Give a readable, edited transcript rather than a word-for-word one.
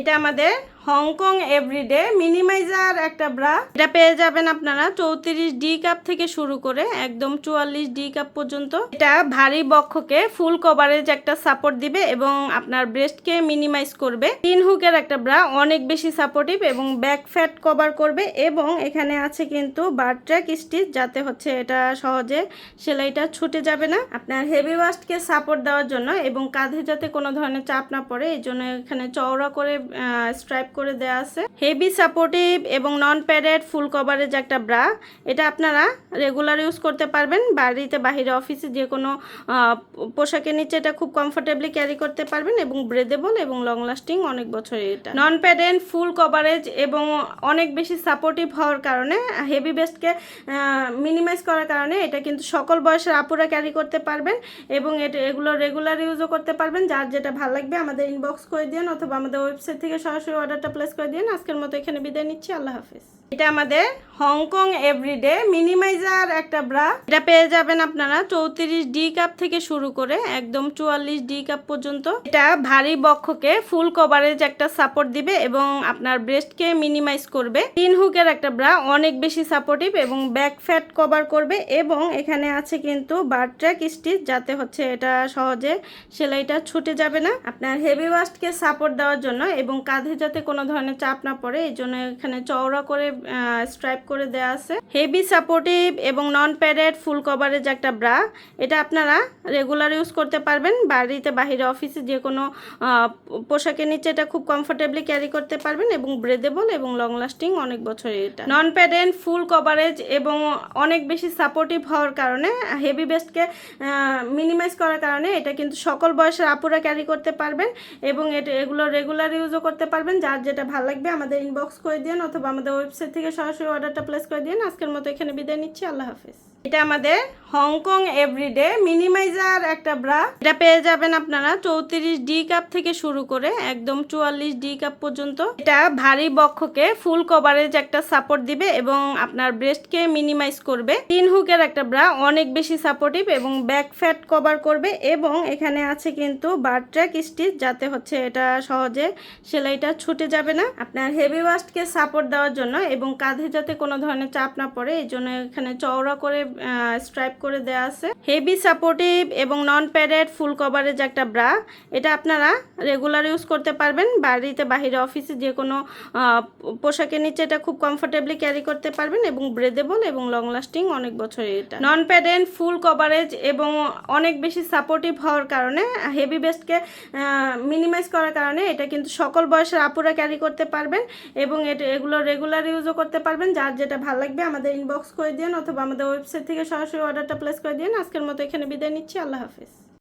এটা আমাদের Hong Kong everyday minimiser একটা ব্রা। এটা পেয়ে যাবেন আপনারা 34D কাপ থেকে শুরু করে একদম 44D কাপ পর্যন্ত। এটা ভারী বক্ষকে ফুল কভারেজ একটা সাপোর্ট দিবে এবং আপনার ব্রেস্টকে মিনিমাইজ করবে। 3 হুকের একটা ব্রা, অনেক বেশি সাপোর্টিভ এবং ব্যাক ফ্যাট কভার করবে এবং এখানে আছে কিন্তু বার ট্র্যাক স্টিচ, যাতে হচ্ছে এটা সহজে সেলাইটা ছুটে যাবে না। আপনার হেভি ওয়াস্টকে সাপোর্ট দেওয়ার জন্য এবং কাঁধে যাতে কোনো ধরনের চাপ না পড়ে এই জন্য এখানে চওড়া করে স্ট্রাইপ করে দেওয়া আছে। হেভি সাপোর্টিভ এবং নন প্যাডেড ফুল কভারেজ একটা ব্রা। এটা আপনারা রেগুলার ইউজ করতে পারবেন, বাড়িতে বাহিরে অফিসে যে কোনো পোশাকের নিচে এটা খুব কমফোর্টেবলি ক্যারি করতে পারবেন এবং ব্রেদেবল এবং লং লাস্টিং অনেক বছর। এটা নন প্যাডেড ফুল কভারেজ এবং অনেক বেশি সাপোর্টিভ হওয়ার কারণে, হেভি বেস্টকে মিনিমাইজ করার কারণে এটা কিন্তু সকল বয়সের আপুরা ক্যারি করতে পারবেন এবং এগুলো রেগুলার ইউজও করতে পারবেন। যার যেটা ভালো লাগবে আমাদের ইনবক্স করে দিন অথবা আমাদের ওয়েবসাইট থেকে সরাসরি অর্ডারটা প্লেস করে দিন। আজকের মতো এখানে বিদায় নিচ্ছি, আল্লাহ হাফিজ। এটা আমাদের হংকং এভরিডে মিনিমাইজার একটা ব্রা। এটা পেয়ে যাবেন আপনারা 34D কাপ থেকে শুরু করে একদম 44D কাপ পর্যন্ত। এটা ভারী বক্ষকে ফুল কভারেজ একটা সাপোর্ট দিবে এবং আপনার ব্রেস্টকে মিনিমাইজ করবে। 3 হুকের একটা ব্রা, অনেক বেশি সাপোর্টিভ এবং ব্যাক ফ্যাট কভার করবে এবং এখানে আছে কিন্তু বার ট্র্যাক স্টিচ, যাতে হচ্ছে এটা সহজে সেলাইটা ছুটে যাবে না। আপনার হেভি ওয়াস্টকে সাপোর্ট দেওয়ার জন্য এবং কাঁধে যাতে কোনো ধরনের চাপ না পড়ে এই জন্য এখানে চওড়া করে স্ট্রাইপ করে দেওয়া আছে। হেভি সাপোর্টিভ এবং নন প্যাডেড ফুল কভারেজ একটা ব্রা। এটা আপনারা রেগুলার ইউজ করতে পারবেন, বাড়িতে বাহিরে অফিসে যে কোনো পোশাকের নিচে এটা খুব কমফোর্টেবলি ক্যারি করতে পারবেন এবং ব্রেদেবল এবং লং লাস্টিং অনেক বছর। এটা নন প্যাডেড ফুল কভারেজ এবং অনেক বেশি সাপোর্টিভ হওয়ার কারণে, হেভি বেস্টকে মিনিমাইজ করার কারণে এটা কিন্তু সকল বয়সের আপুরা ক্যারি করতে পারবেন এবং এগুলো রেগুলার ইউজও করতে পারবেন। যার যেটা ভালো লাগবে আমাদের ইনবক্স করে দিন অথবা আমাদের ওয়েবসাইট থেকে সরাসরি অর্ডারটা প্লেস করে দিন। আজকের মতো এখানে বিদায় নিচ্ছি, আল্লাহ হাফিজ। এটা আমাদের হংকং এভরিডে মিনিমাইজার একটা ব্রা। এটা পেয়ে যাবেন আপনারা 34D কাপ থেকে শুরু করে একদম 44D কাপ পর্যন্ত। এটা ভারী বক্ষকে ফুল কভারেজ একটা সাপোর্ট দিবে এবং আপনার ব্রেস্টকে মিনিমাইজ করবে। 3 হুকের একটা ব্রা, অনেক বেশি সাপোর্টিভ এবং ব্যাক ফ্যাট কভার করবে এবং এখানে আছে কিন্তু বার ট্র্যাক স্টিচ, যাতে হচ্ছে এটা সহজে সেলাইটা ছুটে যাবে না। আপনার হেভি ওয়াস্টকে সাপোর্ট দেওয়ার জন্য এবং কাঁধে যাতে কোনো ধরনের চাপ না পড়ে এই জন্য এখানে চওড়া করে স্ট্রাইপ করে দেওয়া আছে। হেভি সাপোর্টিভ এবং নন প্যাডেড ফুল কভারেজ একটা ব্রা। এটা আপনারা রেগুলার ইউজ করতে পারবেন, বাড়িতে বাহিরে অফিসে যে কোনো পোশাকের নিচে এটা খুব কমফোর্টেবলি ক্যারি করতে পারবেন এবং ব্রেদেবল এবং লং লাস্টিং অনেক বছর। এটা নন প্যাডেড ফুল কভারেজ এবং অনেক বেশি সাপোর্টিভ হওয়ার কারণে, হেভি বেস্টকে মিনিমাইজ করার কারণে এটা কিন্তু সকল বয়সের আপুরা ক্যারি করতে পারবেন এবং এগুলো রেগুলার ইউজও করতে পারবেন। যার যেটা ভালো লাগবে আমাদের ইনবক্স করে দিন অথবা আমাদের ওয়েবসাইট থেকে সরাসরি অর্ডারটা প্লেস করে দিন। আজকের মতো এখানে বিদায় নিচ্ছি, আল্লাহ হাফিজ।